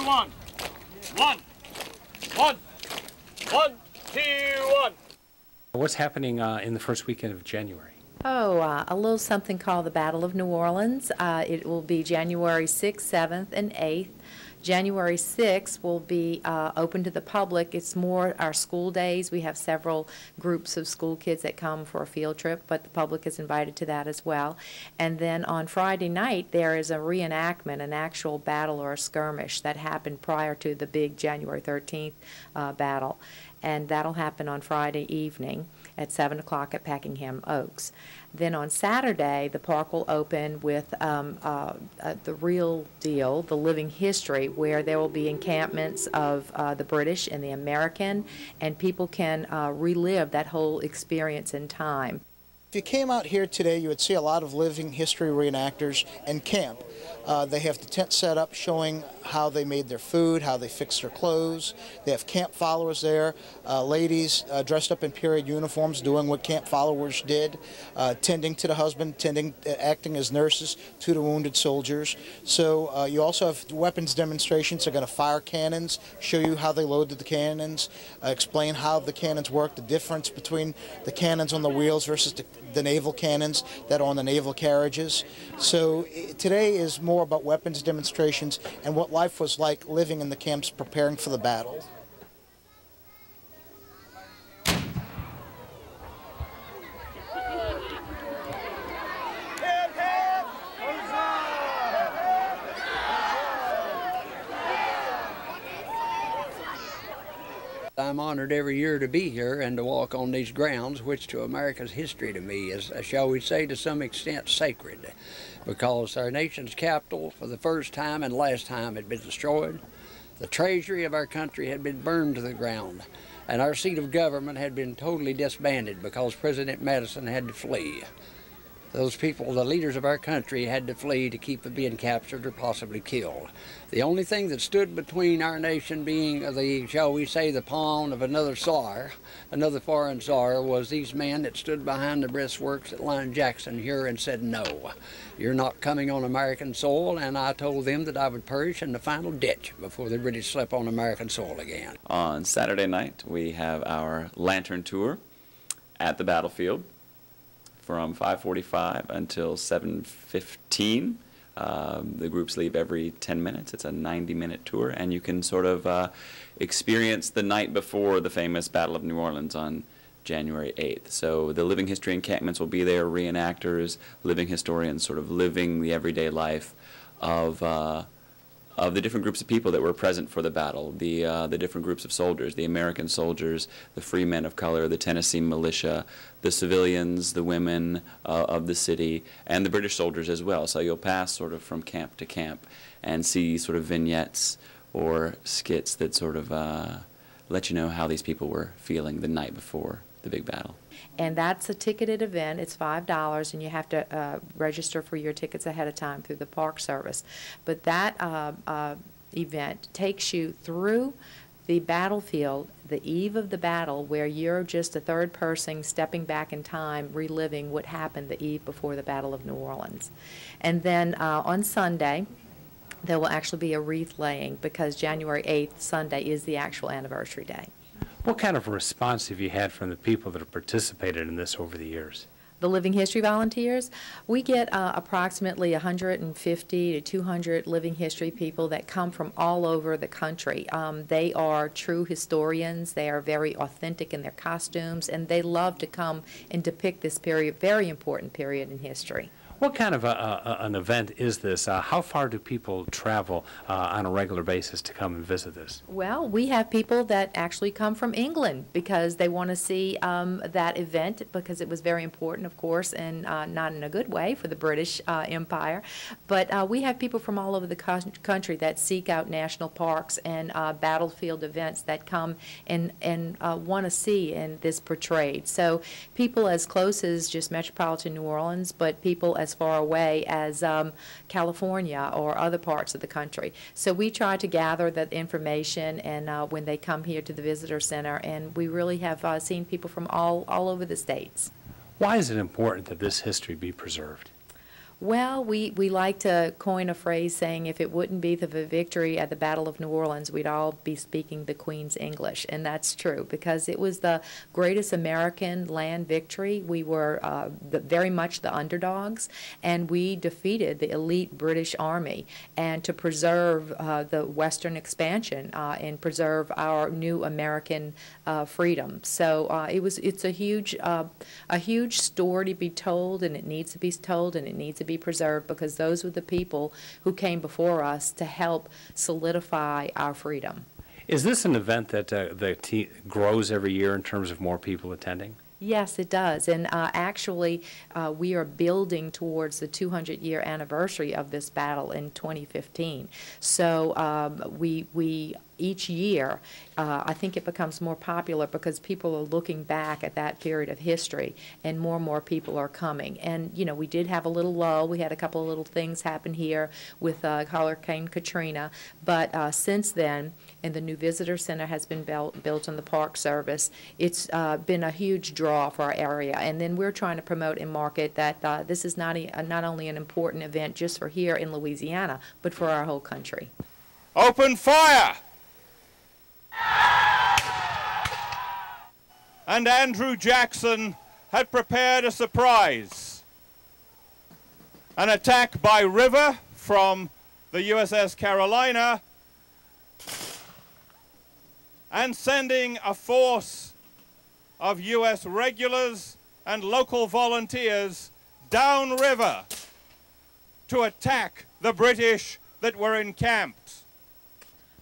1. 1. 1. 1, 2, 1. What's happening in the first weekend of January? Oh, a little something called the Battle of New Orleans. It will be January 6th, 7th, and 8th. January 6th will be open to the public. It's more our school days. We have several groups of school kids that come for a field trip, but the public is invited to that as well. And then on Friday night, there is a reenactment, an actual battle or a skirmish that happened prior to the big January 13th battle. And that'll happen on Friday evening at 7 o'clock at Packingham Oaks. Then on Saturday, the park will open with the real deal, the living history, where there will be encampments of the British and the American, and people can relive that whole experience in time. If you came out here today, you would see a lot of living history reenactors and camp. They have the tent set up showing how they made their food, how they fixed their clothes. They have camp followers there, ladies dressed up in period uniforms doing what camp followers did, tending to the husband, acting as nurses to the wounded soldiers. So you also have weapons demonstrations. They're going to fire cannons, show you how they loaded the cannons, explain how the cannons work, the difference between the cannons on the wheels versus the naval cannons that are on the naval carriages. So today is more about weapons demonstrations and what life was like living in the camps preparing for the battle. I'm honored every year to be here and to walk on these grounds, which to America's history to me is, shall we say, to some extent sacred, because our nation's capital, for the first time and last time, had been destroyed. The treasury of our country had been burned to the ground, and our seat of government had been totally disbanded because President Madison had to flee. Those people, the leaders of our country, had to flee to keep from being captured or possibly killed. The only thing that stood between our nation being the, shall we say, the pawn of another czar, another foreign czar, was these men that stood behind the breastworks at Line Jackson here and said, no, you're not coming on American soil, and I told them that I would perish in the final ditch before the British slept on American soil again. On Saturday night, we have our lantern tour at the battlefield from 5:45 until 7:15. The groups leave every 10 minutes. It's a 90-minute tour, and you can sort of experience the night before the famous Battle of New Orleans on January 8th. So the living history encampments will be there, reenactors, living historians sort of living the everyday life of the different groups of people that were present for the battle, the different groups of soldiers, the American soldiers, the free men of color, the Tennessee militia, the civilians, the women of the city, and the British soldiers as well. So you'll pass sort of from camp to camp and see sort of vignettes or skits that sort of let you know how these people were feeling the night before the big battle. And that's a ticketed event. It's $5, and you have to register for your tickets ahead of time through the Park Service. But that event takes you through the battlefield, the eve of the battle, where you're just a third person stepping back in time, reliving what happened the eve before the Battle of New Orleans. And then on Sunday, there will actually be a wreath laying, because January 8th, Sunday, is the actual anniversary day. What kind of a response have you had from the people that have participated in this over the years? The Living History volunteers, we get approximately 150 to 200 living history people that come from all over the country. They are true historians. They are very authentic in their costumes, and they love to come and depict this period, very important period in history. What kind of an event is this? How far do people travel on a regular basis to come and visit this? Well, we have people that actually come from England because they want to see that event, because it was very important, of course, and not in a good way for the British Empire. But we have people from all over the country that seek out national parks and battlefield events that come and want to see in this portrayed. So people as close as just metropolitan New Orleans, but people as far away as California or other parts of the country. So we try to gather that information, and when they come here to the visitor center, and we really have seen people from all over the states. Why is it important that this history be preserved? Well, we like to coin a phrase saying if it wouldn't be for the victory at the Battle of New Orleans, we'd all be speaking the Queen's English. And that's true because it was the greatest American land victory. We were very much the underdogs, and we defeated the elite British Army. And to preserve the Western expansion and preserve our new American freedom. So it's a huge story to be told, and it needs to be told, and it needs to be preserved because those were the people who came before us to help solidify our freedom. Is this an event that grows every year in terms of more people attending? Yes, it does. And actually, we are building towards the 200-year anniversary of this battle in 2015. So we each year, I think it becomes more popular because people are looking back at that period of history, and more people are coming. And, you know, we did have a little lull. We had a couple of little things happen here with Hurricane Katrina. But since then, and the new visitor center has been built on the Park Service, it's been a huge draw for our area. And then we're trying to promote and market that this is not only an important event just for here in Louisiana, but for our whole country. Open fire! And Andrew Jackson had prepared a surprise. An attack by river from the USS Carolina and sending a force of US regulars and local volunteers downriver to attack the British that were encamped.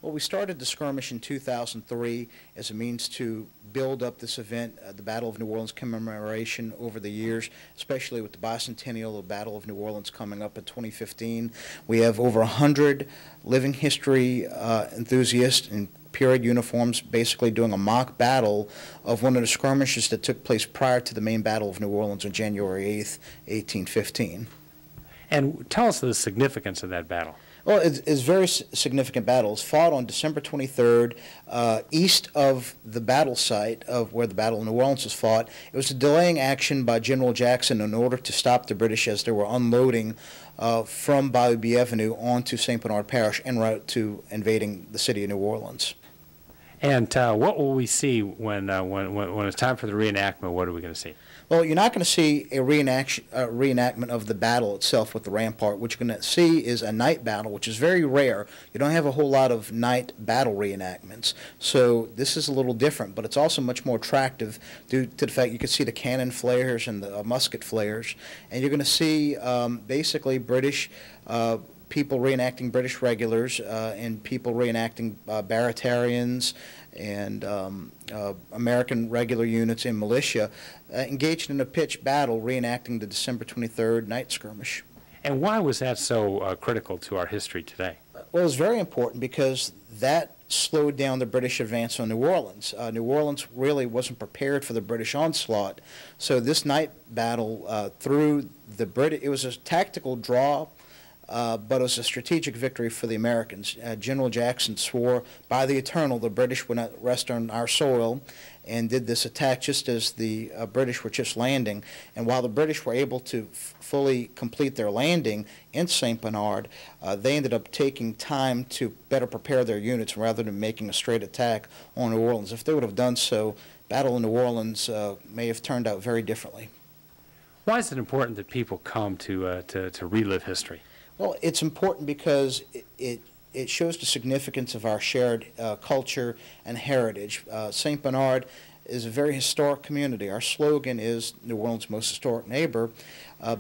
Well, we started the skirmish in 2003 as a means to build up this event, the Battle of New Orleans commemoration over the years, especially with the bicentennial of the Battle of New Orleans coming up in 2015. We have over 100 living history enthusiasts in period uniforms basically doing a mock battle of one of the skirmishes that took place prior to the main Battle of New Orleans on January 8th, 1815. And tell us the significance of that battle. Well, it's a very significant battle. It's fought on December 23rd, east of the battle site of where the Battle of New Orleans was fought. It was a delaying action by General Jackson in order to stop the British as they were unloading from Bayou Avenue onto St. Bernard Parish en route to invading the city of New Orleans. And what will we see when it's time for the reenactment? What are we going to see? Well, you're not going to see a reenactment of the battle itself with the rampart. What you're going to see is a night battle, which is very rare. You don't have a whole lot of night battle reenactments. So this is a little different, but it's also much more attractive due to the fact you can see the cannon flares and the musket flares. And you're going to see basically British people reenacting British regulars and people reenacting Baratarians and American regular units and militia engaged in a pitched battle reenacting the December 23rd night skirmish. And why was that so critical to our history today? Well, it was very important because that slowed down the British advance on New Orleans. New Orleans really wasn't prepared for the British onslaught. So this night battle through the British, it was a tactical draw, but it was a strategic victory for the Americans. General Jackson swore by the eternal the British would not rest on our soil, and did this attack just as the British were just landing. And while the British were able to fully complete their landing in St. Bernard, they ended up taking time to better prepare their units rather than making a straight attack on New Orleans. If they would have done so, Battle of New Orleans may have turned out very differently. Why is it important that people come to relive history? Well, it's important because it shows the significance of our shared culture and heritage. St. Bernard is a very historic community. Our slogan is New Orleans' most historic neighbor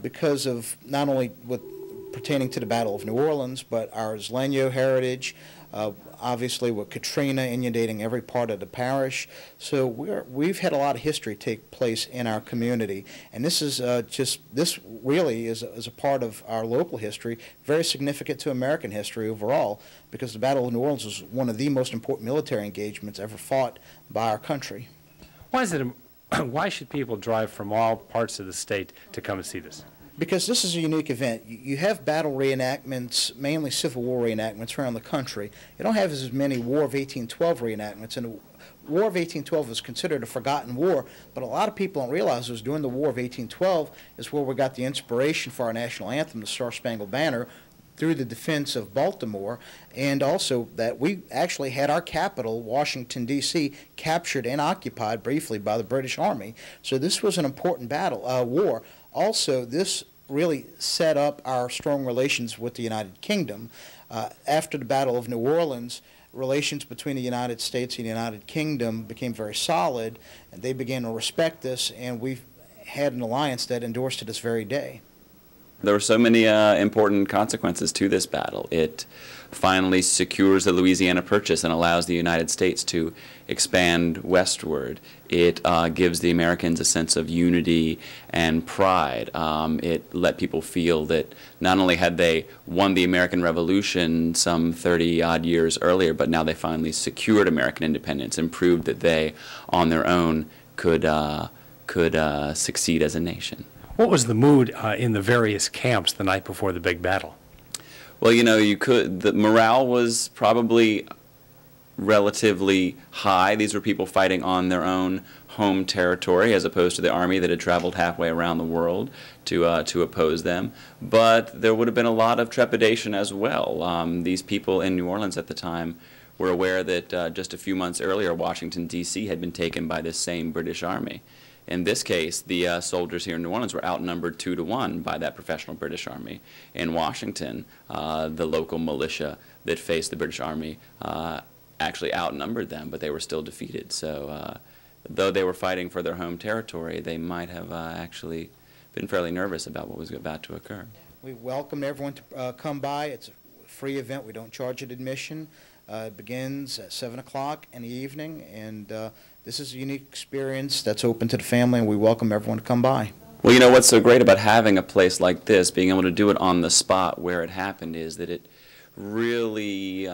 because of not only what pertaining to the Battle of New Orleans, but our Isleño heritage, obviously with Katrina inundating every part of the parish. So we've had a lot of history take place in our community, and this is this really is a part of our local history, very significant to American history overall, because the Battle of New Orleans was one of the most important military engagements ever fought by our country. Why should people drive from all parts of the state to come and see this? Because this is a unique event. You have battle reenactments, mainly Civil War reenactments around the country. You don't have as many War of 1812 reenactments, and the War of 1812 is considered a forgotten war, but a lot of people don't realize it was during the War of 1812 is where we got the inspiration for our national anthem, the Star-Spangled Banner, through the defense of Baltimore, and also that we actually had our capital, Washington, D.C., captured and occupied briefly by the British Army. So this was an important war. Also, this really set up our strong relations with the United Kingdom. After the Battle of New Orleans, relations between the United States and the United Kingdom became very solid, and they began to respect this, and we've had an alliance that endorsed to this very day. There were so many important consequences to this battle. It finally secures the Louisiana Purchase and allows the United States to expand westward. It gives the Americans a sense of unity and pride. It let people feel that not only had they won the American Revolution some 30-odd years earlier, but now they finally secured American independence and proved that they, on their own, could succeed as a nation. What was the mood in the various camps the night before the big battle? Well, you know, the morale was probably relatively high. These were people fighting on their own home territory as opposed to the army that had traveled halfway around the world to oppose them. But there would have been a lot of trepidation as well. These people in New Orleans at the time were aware that just a few months earlier, Washington, D.C. had been taken by this same British Army. In this case, the soldiers here in New Orleans were outnumbered 2-to-1 by that professional British Army. In Washington, the local militia that faced the British Army actually outnumbered them, but they were still defeated. So though they were fighting for their home territory, they might have actually been fairly nervous about what was about to occur. We welcome everyone to come by. It's a free event. We don't charge an admission. It begins at 7 o'clock in the evening, and this is a unique experience that's open to the family, and we welcome everyone to come by. Well, you know, what's so great about having a place like this, being able to do it on the spot where it happened, is that it really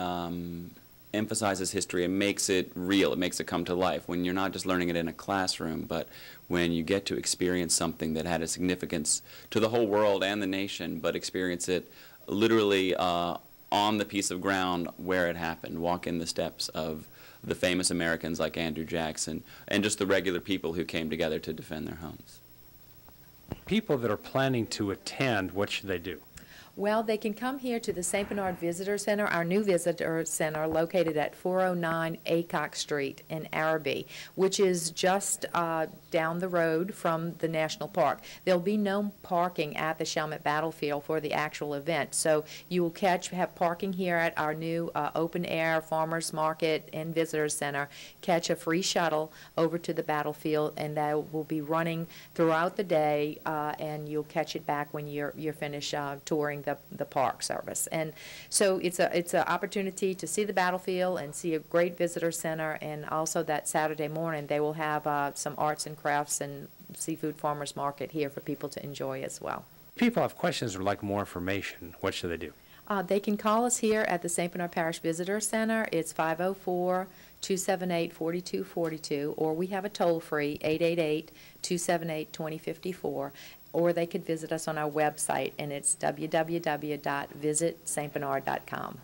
emphasizes history and makes it real. It makes it come to life when you're not just learning it in a classroom, but when you get to experience something that had a significance to the whole world and the nation, but experience it literally on the piece of ground where it happened, walk in the steps of the famous Americans like Andrew Jackson, and just the regular people who came together to defend their homes. People that are planning to attend, what should they do? Well, they can come here to the St. Bernard Visitor Center, our new visitor center located at 409 Aycock Street in Araby, which is just down the road from the National Park. There'll be no parking at the Chalmette Battlefield for the actual event, so you will have parking here at our new open-air farmers market and visitor center, catch a free shuttle over to the battlefield, and that will be running throughout the day, and you'll catch it back when you're finished touring the park service. And so it's an opportunity to see the battlefield and see a great visitor center, and also that Saturday morning they will have some arts and crafts and seafood farmers market here for people to enjoy as well. If people have questions or like more information, what should they do? They can call us here at the St. Bernard Parish Visitor Center. It's 504-278-4242, or we have a toll-free 888-278-2054. Or they could visit us on our website, and it's www.visitstbernard.com.